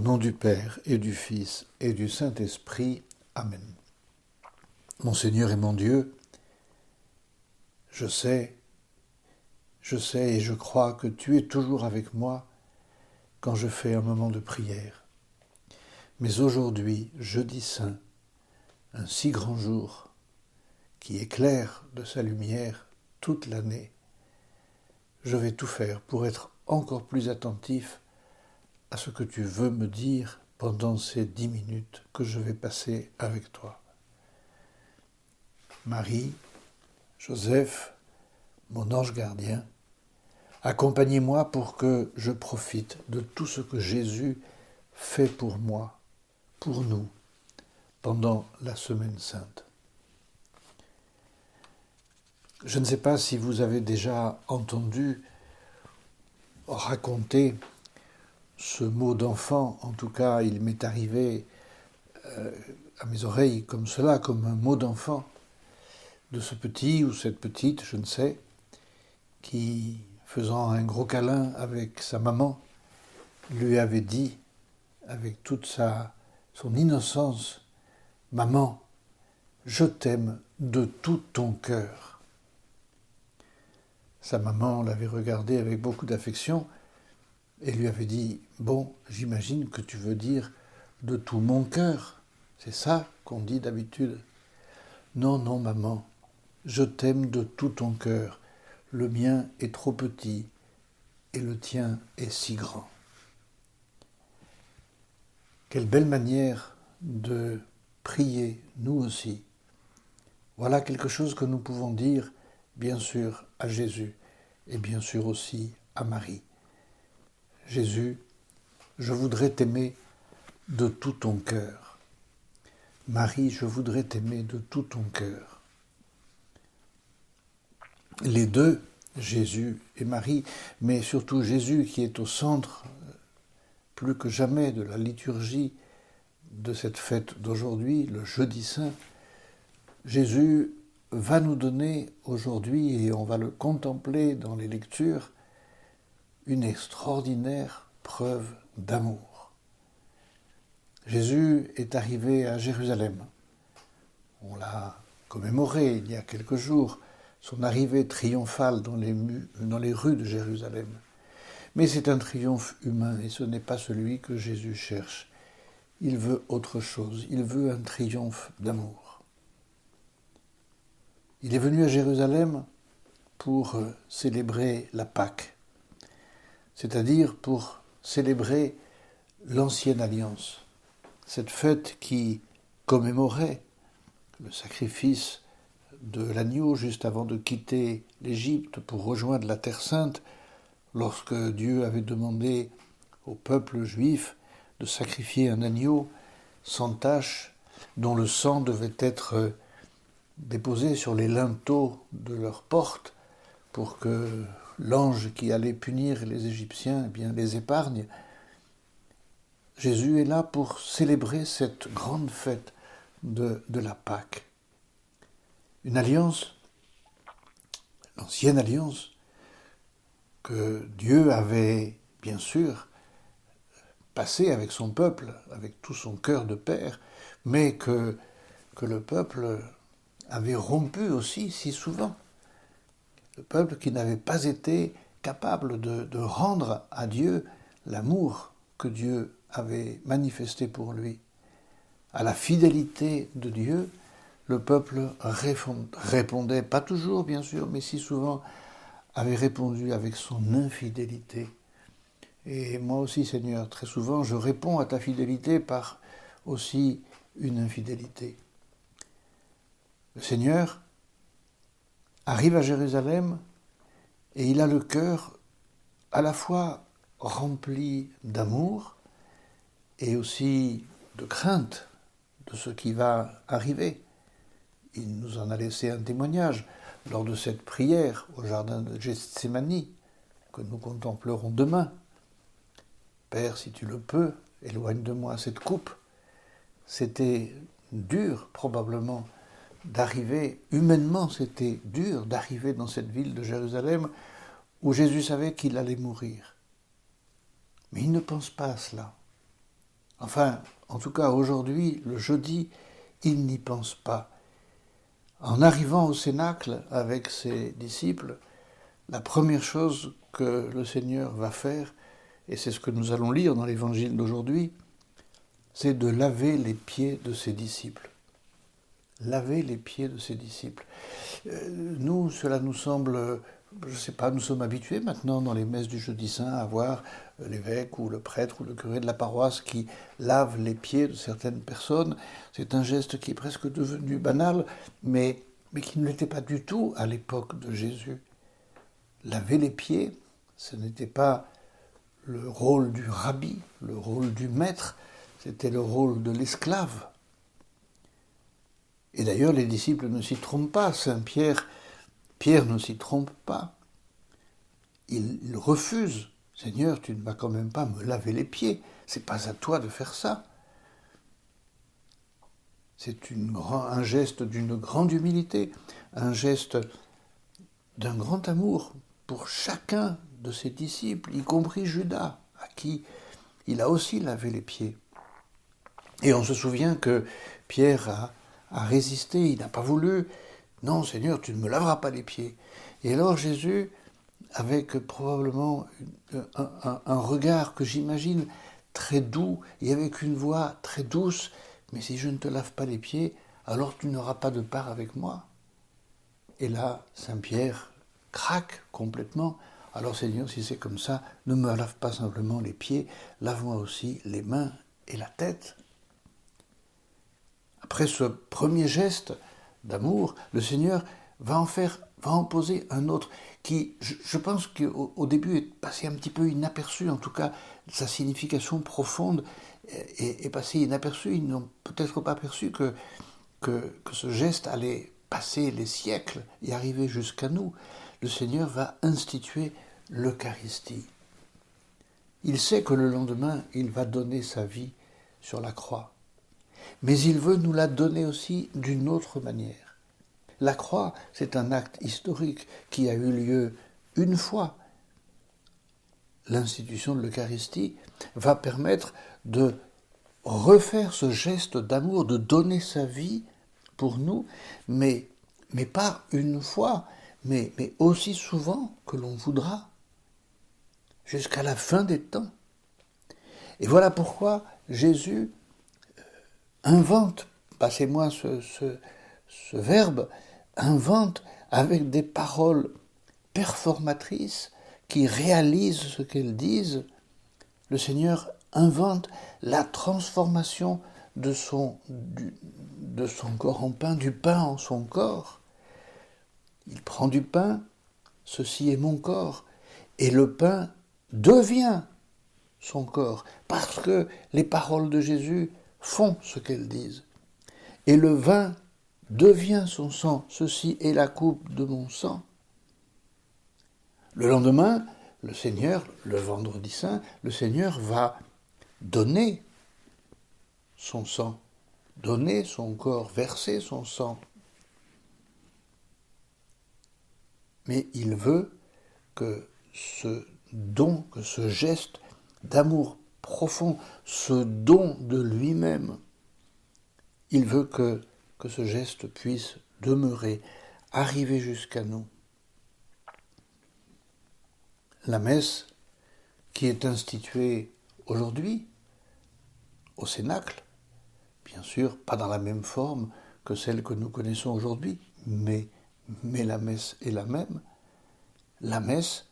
Au nom du Père et du Fils et du Saint-Esprit. Amen. Mon Seigneur et mon Dieu, je sais et je crois que tu es toujours avec moi quand je fais un moment de prière. Mais aujourd'hui, jeudi saint, un si grand jour qui éclaire de sa lumière toute l'année, je vais tout faire pour être encore plus attentif à ce que tu veux me dire pendant ces 10 minutes que je vais passer avec toi. Marie, Joseph, mon ange gardien, accompagnez-moi pour que je profite de tout ce que Jésus fait pour moi, pour nous, pendant la Semaine Sainte. Je ne sais pas si vous avez déjà entendu raconter ce mot d'enfant, en tout cas il m'est arrivé à mes oreilles comme cela, comme un mot d'enfant, de ce petit ou cette petite, je ne sais, qui, faisant un gros câlin avec sa maman, lui avait dit, avec toute son innocence, « Maman, je t'aime de tout ton cœur. » Sa maman l'avait regardé avec beaucoup d'affection et lui avait dit « Bon, j'imagine que tu veux dire de tout mon cœur. C'est ça qu'on dit d'habitude. »« Non, non, maman, je t'aime de tout ton cœur. Le mien est trop petit et le tien est si grand. » Quelle belle manière de prier, nous aussi. Voilà quelque chose que nous pouvons dire, bien sûr, à Jésus et bien sûr aussi à Marie. Jésus, je voudrais t'aimer de tout ton cœur. Marie, je voudrais t'aimer de tout ton cœur. Les deux, Jésus et Marie, mais surtout Jésus qui est au centre plus que jamais de la liturgie de cette fête d'aujourd'hui, le jeudi saint, Jésus va nous donner aujourd'hui, et on va le contempler dans les lectures, une extraordinaire preuve d'amour. Jésus est arrivé à Jérusalem. On l'a commémoré il y a quelques jours, son arrivée triomphale dans les rues de Jérusalem. Mais c'est un triomphe humain et ce n'est pas celui que Jésus cherche. Il veut autre chose, il veut un triomphe d'amour. Il est venu à Jérusalem pour célébrer la Pâque, c'est-à-dire pour célébrer l'ancienne alliance, cette fête qui commémorait le sacrifice de l'agneau juste avant de quitter l'Égypte pour rejoindre la Terre Sainte, lorsque Dieu avait demandé au peuple juif de sacrifier un agneau sans tache, dont le sang devait être déposé sur les linteaux de leur porte pour que l'ange qui allait punir les Égyptiens les épargne. Jésus est là pour célébrer cette grande fête de la Pâque. Une alliance, l'ancienne alliance, que Dieu avait bien sûr passée avec son peuple, avec tout son cœur de père, mais que le peuple avait rompu aussi si souvent. Le peuple qui n'avait pas été capable de rendre à Dieu l'amour que Dieu avait manifesté pour lui. À la fidélité de Dieu, le peuple répondait, pas toujours bien sûr, mais si souvent, avait répondu avec son infidélité. Et moi aussi, Seigneur, très souvent, je réponds à ta fidélité par aussi une infidélité. Le Seigneur arrive à Jérusalem et il a le cœur à la fois rempli d'amour et aussi de crainte de ce qui va arriver. Il nous en a laissé un témoignage lors de cette prière au jardin de Gethsémani que nous contemplerons demain. Père, si tu le peux, éloigne de moi cette coupe. C'était dur probablement d'arriver, humainement c'était dur d'arriver dans cette ville de Jérusalem où Jésus savait qu'il allait mourir. Mais il ne pense pas à cela. Enfin, en tout cas aujourd'hui, le jeudi, il n'y pense pas. En arrivant au Cénacle avec ses disciples, la première chose que le Seigneur va faire, et c'est ce que nous allons lire dans l'évangile d'aujourd'hui, c'est de laver les pieds de ses disciples. Laver les pieds de ses disciples. Nous, cela nous semble, je ne sais pas, nous sommes habitués maintenant dans les messes du Jeudi Saint à voir l'évêque ou le prêtre ou le curé de la paroisse qui lave les pieds de certaines personnes. C'est un geste qui est presque devenu banal, mais qui ne l'était pas du tout à l'époque de Jésus. Laver les pieds, ce n'était pas le rôle du rabbi, le rôle du maître, c'était le rôle de l'esclave. Et d'ailleurs, les disciples ne s'y trompent pas. Pierre ne s'y trompe pas. Il refuse. Seigneur, tu ne vas quand même pas me laver les pieds. C'est pas à toi de faire ça. C'est un geste d'une grande humilité, un geste d'un grand amour pour chacun de ses disciples, y compris Judas, à qui il a aussi lavé les pieds. Et on se souvient que Pierre a résisté, il n'a pas voulu. Non, Seigneur, tu ne me laveras pas les pieds. Et alors Jésus, avec probablement un regard que j'imagine très doux et avec une voix très douce, mais si je ne te lave pas les pieds, alors tu n'auras pas de part avec moi. Et là, Saint Pierre craque complètement. Alors Seigneur, si c'est comme ça, ne me lave pas simplement les pieds, lave-moi aussi les mains et la tête. Après ce premier geste d'amour, le Seigneur va en poser un autre qui, je pense qu'au début est passé un petit peu inaperçu, en tout cas sa signification profonde est passée inaperçue. Ils n'ont peut-être pas perçu que ce geste allait passer les siècles et arriver jusqu'à nous. Le Seigneur va instituer l'Eucharistie. Il sait que le lendemain, il va donner sa vie sur la croix. Mais il veut nous la donner aussi d'une autre manière. La croix, c'est un acte historique qui a eu lieu une fois. L'institution de l'Eucharistie va permettre de refaire ce geste d'amour, de donner sa vie pour nous, mais pas une fois, mais aussi souvent que l'on voudra, jusqu'à la fin des temps. Et voilà pourquoi Jésus invente, passez-moi ce verbe, invente avec des paroles performatrices qui réalisent ce qu'elles disent. Le Seigneur invente la transformation de son corps en pain, du pain en son corps. Il prend du pain, ceci est mon corps, et le pain devient son corps, parce que les paroles de Jésus font ce qu'elles disent. Et le vin devient son sang, ceci est la coupe de mon sang. Le lendemain, le Seigneur, le vendredi saint, le Seigneur va donner son sang, donner son corps, verser son sang. Mais il veut que ce don, que ce geste d'amour profond, ce don de lui-même, il veut que ce geste puisse demeurer, arriver jusqu'à nous. La messe qui est instituée aujourd'hui au Cénacle, bien sûr pas dans la même forme que celle que nous connaissons aujourd'hui, mais la messe est la même. La messe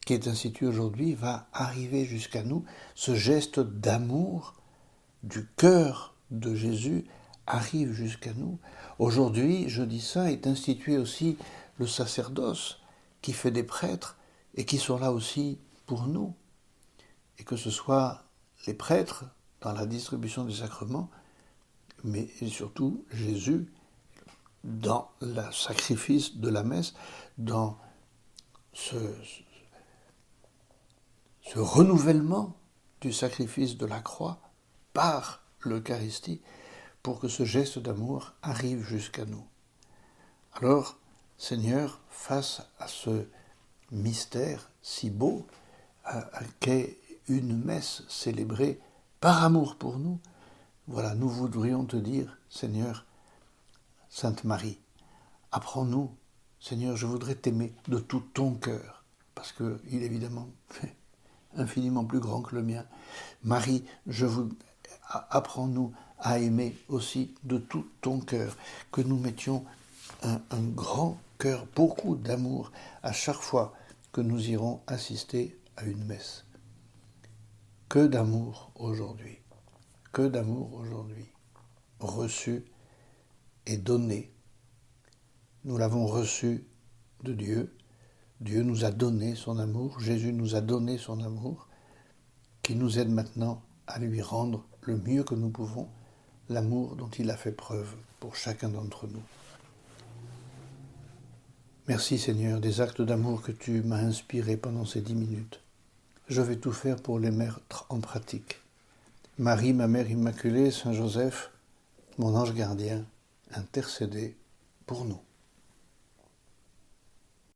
qui est instituée aujourd'hui va arriver jusqu'à nous. Ce geste d'amour du cœur de Jésus arrive jusqu'à nous. Aujourd'hui, jeudi saint, est institué aussi le sacerdoce qui fait des prêtres et qui sont là aussi pour nous. Et que ce soit les prêtres dans la distribution des sacrements, mais surtout Jésus dans le sacrifice de la messe, dans ce renouvellement du sacrifice de la croix par l'Eucharistie, pour que ce geste d'amour arrive jusqu'à nous. Alors, Seigneur, face à ce mystère si beau qu'est une messe célébrée par amour pour nous, voilà, nous voudrions te dire, Seigneur, Sainte Marie, apprends-nous, Seigneur, je voudrais t'aimer de tout ton cœur, parce qu'il est évidemment infiniment plus grand que le mien. Marie, apprends-nous à aimer aussi de tout ton cœur, que nous mettions un grand cœur, beaucoup d'amour à chaque fois que nous irons assister à une messe. Que d'amour aujourd'hui, reçu et donné. Nous l'avons reçu de Dieu. Dieu nous a donné son amour, Jésus nous a donné son amour, qui nous aide maintenant à lui rendre le mieux que nous pouvons l'amour dont il a fait preuve pour chacun d'entre nous. Merci Seigneur des actes d'amour que tu m'as inspirés pendant ces 10 minutes. Je vais tout faire pour les mettre en pratique. Marie, ma mère immaculée, Saint Joseph, mon ange gardien, intercédez pour nous.